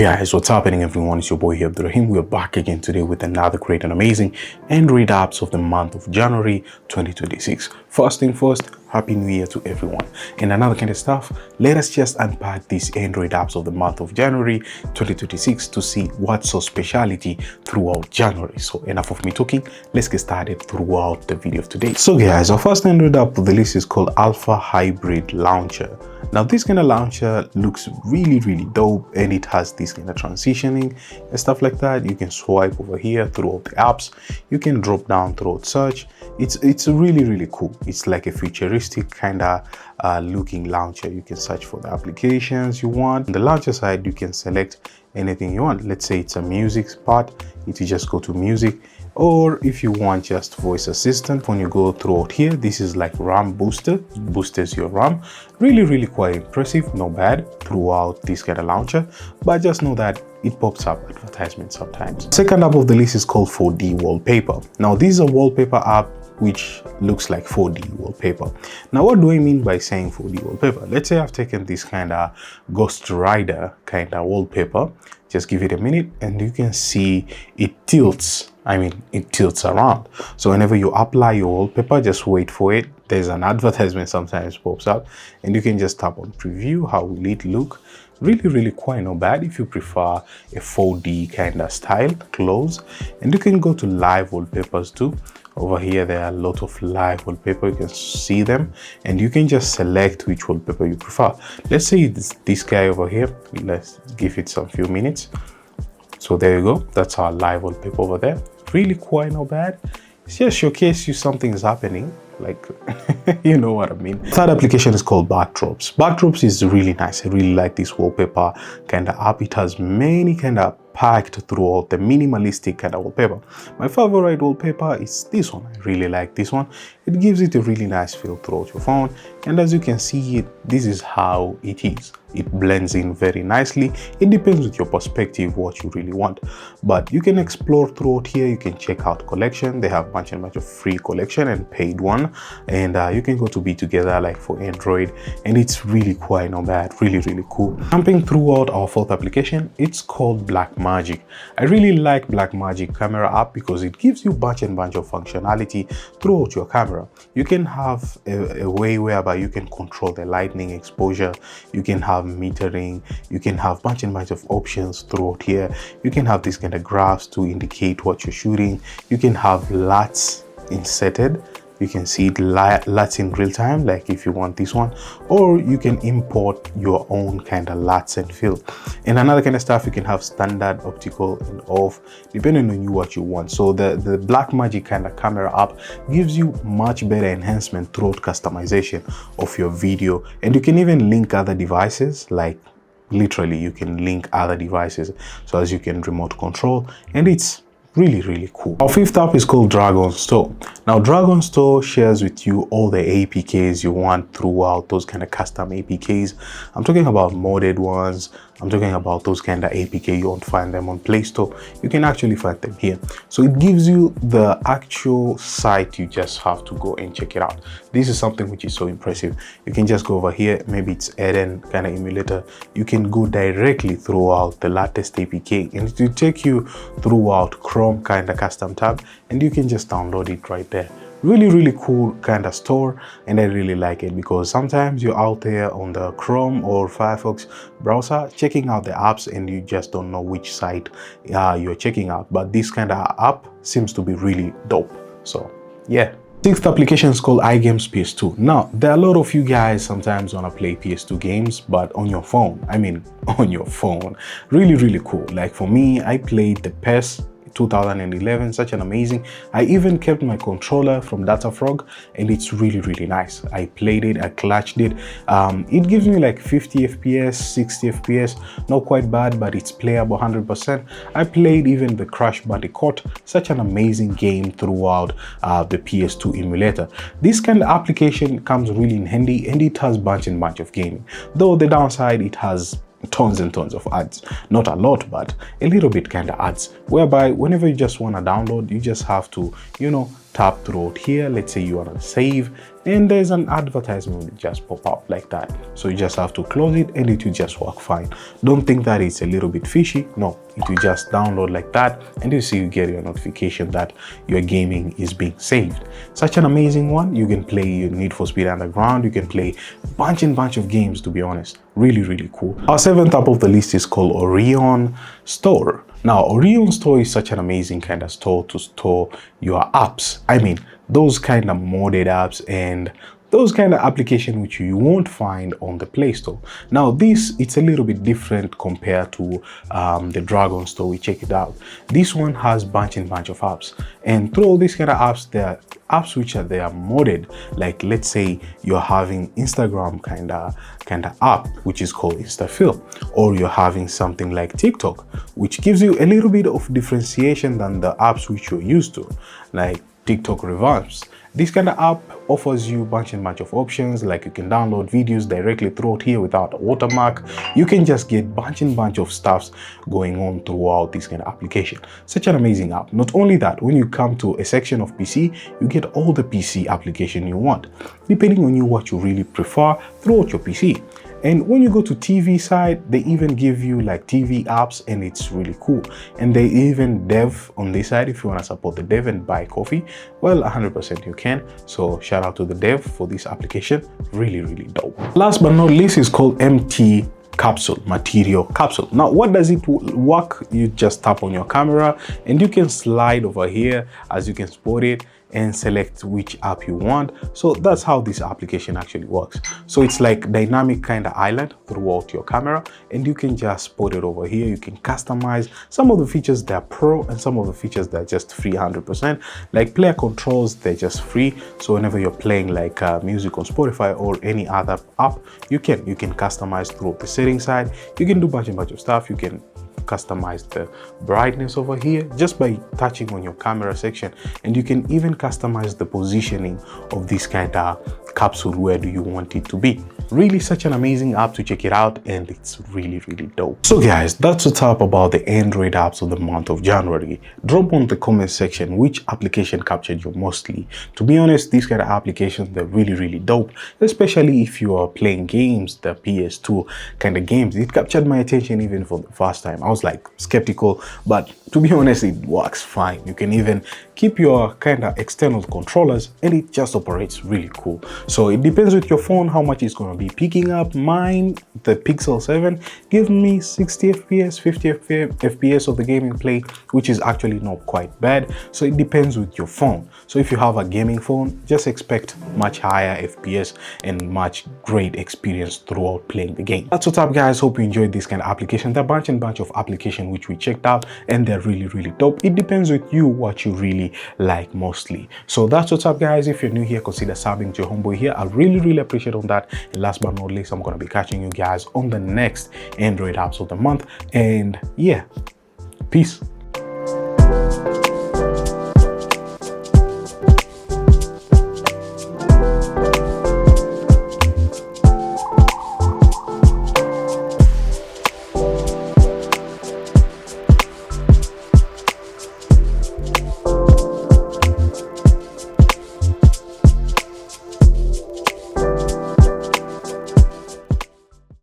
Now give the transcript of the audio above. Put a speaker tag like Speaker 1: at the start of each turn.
Speaker 1: Guys, what's happening everyone? It's your boy here, Abdurrahim. We're back again today with another great and amazing Android apps of the month of January 2026. First thing first, Happy New Year to everyone. And another kind of stuff, let us just unpack these Android apps of the month of January 2026 to see what's so speciality throughout January. So enough of me talking, let's get started throughout the video of today. So guys, our first Android app of the list is called Alpha Hybrid Launcher. Now this kind of launcher looks really dope, and it has this kind of transitioning and stuff like that. You can swipe over here throughout the apps, you can drop down throughout search. It's really cool. It's like a futuristic kind of looking launcher. You can search for the applications you want. On the launcher side, you can select anything you want. Let's say it's a music part, you just go to music. Or if you want just voice assistant, when you go throughout here, this is like RAM booster, boosters your RAM. Really quite impressive, not bad throughout this kind of launcher, but just know that it pops up advertisements sometimes. Second app of the list is called 4D Wallpaper. Now this is a wallpaper app which looks like 4D wallpaper. Now what do I mean by saying 4D wallpaper? Let's say I've taken this kind of Ghost Rider kind of wallpaper, just give it a minute and you can see it tilts. It tilts around. So whenever you apply your wallpaper, just wait for it. There's an advertisement sometimes pops up and you can just tap on preview. How will it look? Really quite not bad if you prefer a 4D kind of style, close. And you can go to live wallpapers too. Over here there are a lot of live wallpaper, you can see them and you can just select which wallpaper you prefer. Let's say it's this guy over here. Let's give it some few minutes. So there you go, that's our live wallpaper over there. Really quite not bad. It's just showcase you something is happening, like you know what I mean. Third application is called Backdrops. Backdrops is really nice. I really like this wallpaper kind of app. It has many kind of packed throughout the minimalistic kind of wallpaper. My favorite wallpaper is this one. I really like this one. It gives it a really nice feel throughout your phone, and as you can see, this is how it is. It blends in very nicely. It depends with your perspective what you really want, but you can explore throughout here. You can check out collection. They have bunch of free collection and paid one, and you can go to be together like for Android, and it's really quite not bad. Really cool. Jumping throughout our fourth application, it's called Blackmagic. I really like Blackmagic Camera app because it gives you bunch of functionality throughout your camera. You can have a way whereby you can control the lighting exposure, you can have metering, you can have bunch of options throughout here. You can have this kind of graphs to indicate what you're shooting. You can have LUTs inserted. You can see it LUTs in real time, like if you want this one, or you can import your own kind of LUTs and fill. And another kind of stuff, you can have standard, optical, and off, depending on what you want. So the Blackmagic kind of camera app gives you much better enhancement throughout customization of your video, and you can even link other devices, like literally you can link other devices, so as you can remote control, and it's really cool. Our fifth app is called Dragon Store. Now Dragon Store shares with you all the APKs you want throughout those kind of custom APKs. I'm talking about modded ones. I'm talking about those kind of APK. You won't find them on Play Store. You can actually find them here. So it gives you the actual site. You just have to go and check it out. This is something which is so impressive. You can just go over here. Maybe it's Eden kind of emulator. You can go directly throughout the latest APK, and it will take you throughout Chrome kind of custom tab, and you can just download it right there. Really cool kind of store, and I really like it because sometimes you're out there on the Chrome or Firefox browser checking out the apps and you just don't know which site you're checking out, but this kind of app seems to be really dope. So yeah. Sixth application is called IGAMES PS2. Now, there are a lot of you guys sometimes want to play PS2 games, but on your phone. On your phone. Really cool. Like for me, I played the PES 2011, such an amazing. I even kept my controller from Datafrog, and it's really nice. I played it, I clutched it. It gives me like 50 FPS, 60 FPS, not quite bad, but it's playable 100%. I played even the Crash Bandicoot, such an amazing game throughout the PS2 emulator. This kind of application comes really in handy, and it has bunch of gaming. Though the downside, it has tons and tons of ads. Not a lot, but a little bit kind of ads, whereby whenever you just want to download, you just have to, tap throughout here. Let's say you want to save, and there's an advertisement that just pop up like that. So you just have to close it and it will just work fine. Don't think that it's a little bit fishy. No, it will just download like that, and you see you get your notification that your gaming is being saved. Such an amazing one. You can play your Need for Speed Underground. You can play bunch of games, to be honest. Really cool. Our 7th app of the list is called Orion Store. Now, Orion Store is such an amazing kind of store to store your apps. I mean, those kind of modded apps and those kind of applications which you won't find on the Play Store. Now it's a little bit different compared to the Dragon Store. We check it out. This one has bunch of apps, and through all these kind of apps, there are apps which they are modded. Like, let's say you're having Instagram kind of app which is called Instafil, or you're having something like TikTok, which gives you a little bit of differentiation than the apps which you're used to, like TikTok Revamps. This kind of app offers you bunch of options, like you can download videos directly throughout here without a watermark. You can just get bunch of stuffs going on throughout this kind of application. Such an amazing app. Not only that, when you come to a section of PC, you get all the PC application you want, depending on what you really prefer throughout your PC. And when you go to TV side, they even give you like TV apps, and it's really cool. And they even dev on this side. If you want to support the dev and buy coffee, well, 100% you can. So shout out to the dev for this application. Really dope. Last but not least is called MT Capsule, material capsule. Now, what does it work? You just tap on your camera and you can slide over here, as you can spot it, and select which app you want. So that's how this application actually works. So it's like dynamic kind of island throughout your camera, and you can just spot it over here. You can customize some of the features that are pro, and some of the features that are just free 100%. Like player controls, they're just free. So whenever you're playing like music on Spotify or any other app, you can customize through the settings side. You can do bunch of stuff. You can customize the brightness over here just by touching on your camera section, and you can even customize the positioning of this kind of capsule. Where do you want it to be? Really such an amazing app. To check it out, and it's really dope. So guys, that's what's up about the Android apps of the month of January. Drop on the comment section which application captured you mostly. To be honest, these kind of applications, they're really dope, especially if you are playing games, the PS2 kind of games. It captured my attention even for the first time. I was like skeptical, but to be honest, it works fine. You can even keep your kind of external controllers, and it just operates really cool. So it depends with your phone how much it's going to be picking up. Mine, the Pixel 7, gives me 60 fps 50 fps of the gaming play, which is actually not quite bad. So it depends with your phone. So if you have a gaming phone, just expect much higher fps and much great experience throughout playing the game. That's what's up, guys. Hope you enjoyed this kind of application. There are bunch of applications which we checked out, and they're really dope. It depends with you what you really like mostly. So that's what's up, guys. If you're new here, consider subbing to your homeboy here. I really appreciate on that. And last but not least, I'm gonna be catching you guys on the next Android apps of the month. And yeah, peace.